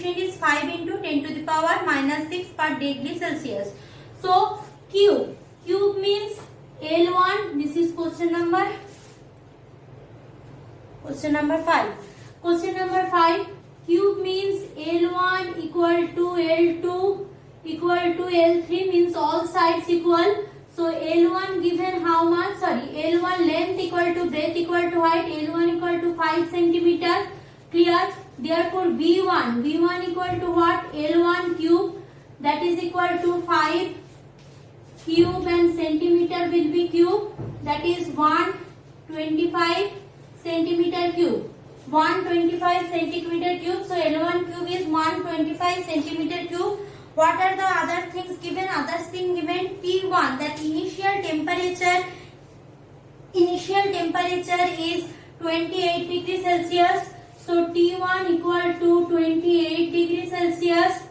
is 5 into 10 to the power minus 6 per degree Celsius. So cube means L1. This is question number 5. Question number 5. Cube means L1 equal to L2 equal to L3 means all sides equal. So L1 given how much? L1 length equal to breadth equal to height. L1 equal to 5 centimeter. Clear? Therefore V1 equal to what? L1 cube, that is equal to 5 cube and centimeter will be cube, that is 125 centimeter cube. 125 centimeter cube. So L1 cube is 125 centimeter cube. What are the other things given? Other thing given T1, that initial temperature is 28 degrees Celsius. So T1 equal to 28 degrees Celsius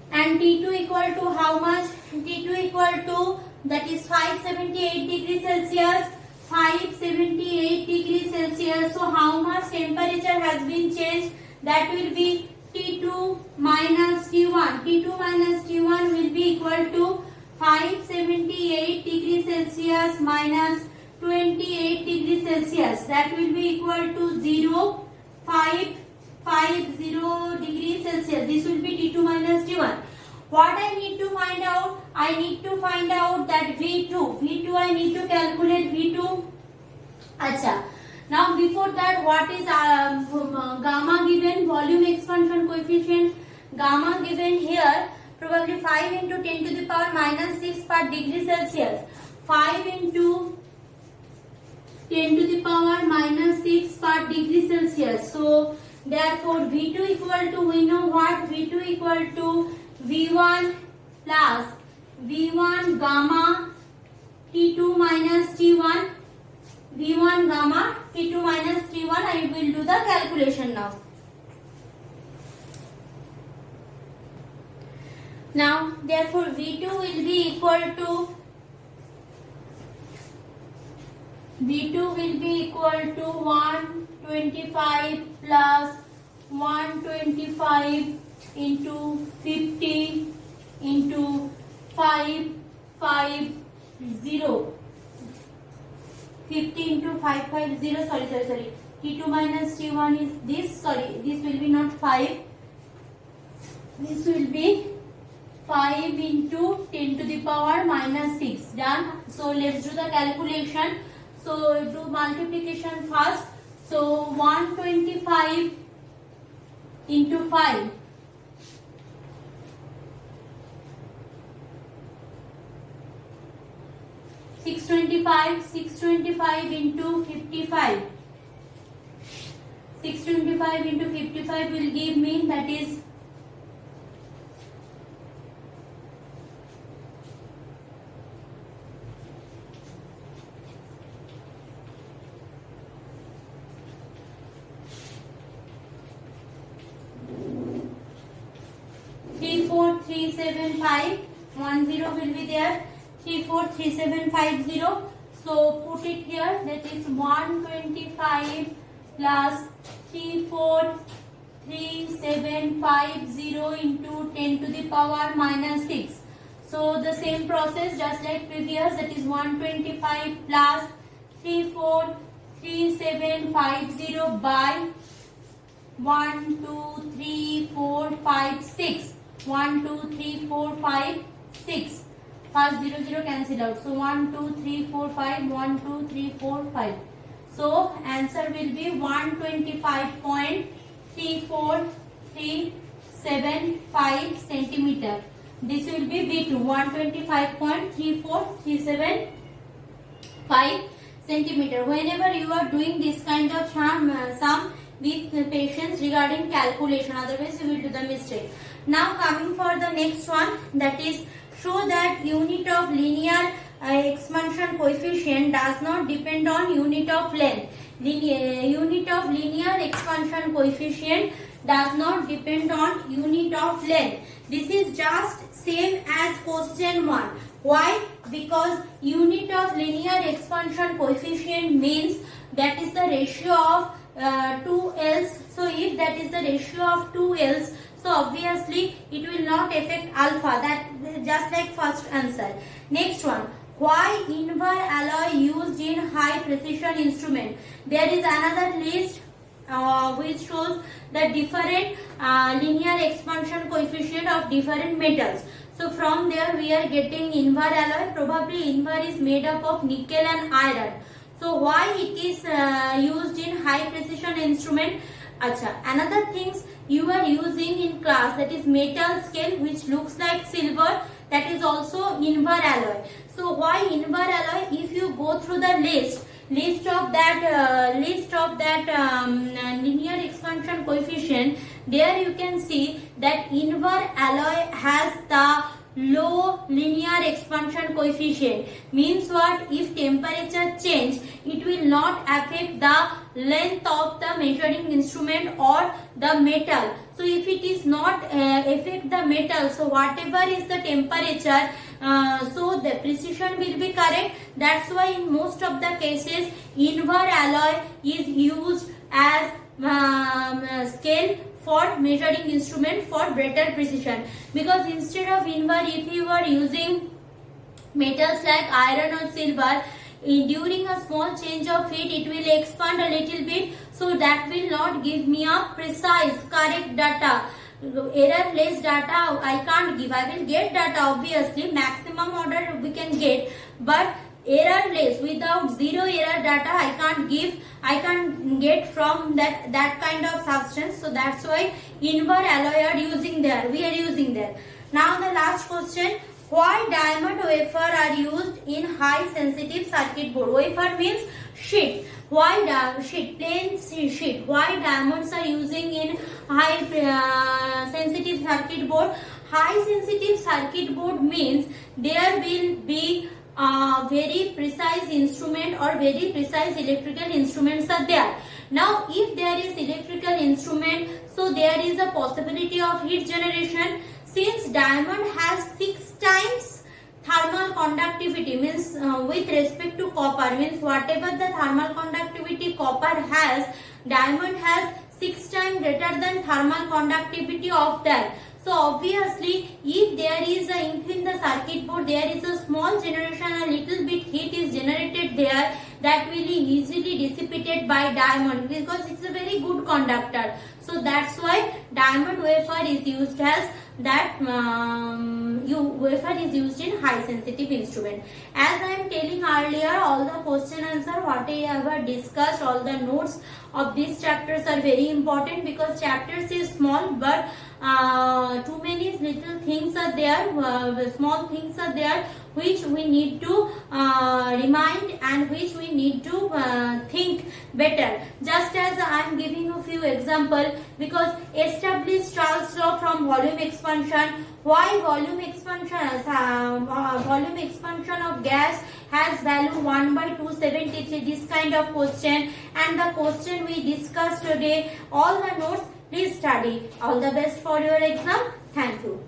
and T2 equal to how much? T2 equal to, that is 578 degrees Celsius. 578 degrees Celsius. So how much temperature has been changed? That will be T2 minus T1. T2 minus T1 will be equal to 578 degrees Celsius minus 28 degrees Celsius. That will be equal to 0.550 degrees Celsius. This will be T2 minus T1. What I need to find out? I need to find out that V2. V2 I need to calculate V2. Acha. Now before that, what is gamma given? Volume expansion coefficient. Gamma given here. Probably 5 into 10 to the power minus 6 per degree Celsius. 5 into 10 to the power minus 6 per degree Celsius. So therefore V2 equal to, we know what? V2 equal to V1 plus V1 gamma T2 minus T1. V1 gamma T2 minus T1. I will do the calculation now. Now therefore V2 will be equal to 125 plus 125 into 50 into 550. 50 into 550. Sorry. T2 minus T1 is this. This will be not 5. This will be 5 into 10 to the power minus 6. Done. So let's do the calculation. So do multiplication first. So 125 into 5. 625 into 55. 625 into 55 will give me, that is 34375. 10 will be there. 343750. So put it here, that is 125 plus 3433750 into 10 to the power minus 6. So the same process just like previous, that is 125 plus 3433750 by 1 2 3 4 5 6. 1 2 3 4 5 6. First 0 cancel out. So 1 2 3 4 5. 1 2 3 4 5. So answer will be 125.3437 centimeter. This will be V2. 125.3437 centimeter. Whenever you are doing this kind of sum, with patience regarding calculation, otherwise you will do the mistake. Now coming for the next one, that is show that unit of linear expansion coefficient does not depend on unit of length. Unit of linear expansion coefficient does not depend on unit of length. This is just same as question 1. Why? Because unit of linear expansion coefficient means that is the ratio of 2 L's. So if that is the ratio of 2 L's, so obviously it will not affect alpha. That just like first answer. Next one. Why Invar alloy used in high precision instrument? There is another list which shows the different linear expansion coefficient of different metals. So from there we are getting Invar alloy. Probably Invar is made up of nickel and iron. So why it is used in high precision instrument? Acha. Another things you are using in class, that is metal scale which looks like silver, that is also Invar alloy. So why Invar alloy? If you go through the list of that linear expansion coefficient, there you can see that Invar alloy has the low linear expansion coefficient. Means what? If temperature change, it will not affect the length of the measuring instrument or the metal. So if it is not affect the metal, so whatever is the temperature, so the precision will be correct. That's why in most of the cases Invar alloy is used as scale for measuring instrument for better precision. Because instead of Invar, if you are using metals like iron or silver, during a small change of heat it will expand a little bit, so that will not give me a precise correct data. Error-less data I can't give. I will get data obviously, maximum order we can get, but error-less, without zero error data I can't give. I can't get from that kind of substance. So that's why Invar alloy are using there. We are using there. Now the last question. Why diamond wafer are used in high sensitive circuit board? Wafer means sheet. Why sheet? Plain sheet. Why diamonds are using in high sensitive circuit board? High sensitive circuit board means there will be very precise instrument or very precise electrical instruments are there. Now if there is electrical instrument, so there is a possibility of heat generation. Since diamond has 6 times thermal conductivity, means with respect to copper, means whatever the thermal conductivity copper has, diamond has 6 times greater than thermal conductivity of that. So obviously if there is a ink in the circuit board, there is a small generation, a little bit heat is generated there, that will be easily dissipated by diamond because it's a very good conductor. So that's why diamond wafer is used as that wafer is used in high sensitive instrument. As I am telling earlier, all the question answer whatever discussed, all the notes of these chapters are very important because chapters is small but too many little things are there, small things are there which we need to remind and which we need to think better. Just as I am giving you few example, because establish Charles law from volume expansion. Why volume expansion? Volume expansion of gas has value 1/273. This kind of question and the question we discussed today. All the notes please study. All the best for your exam. Thank you.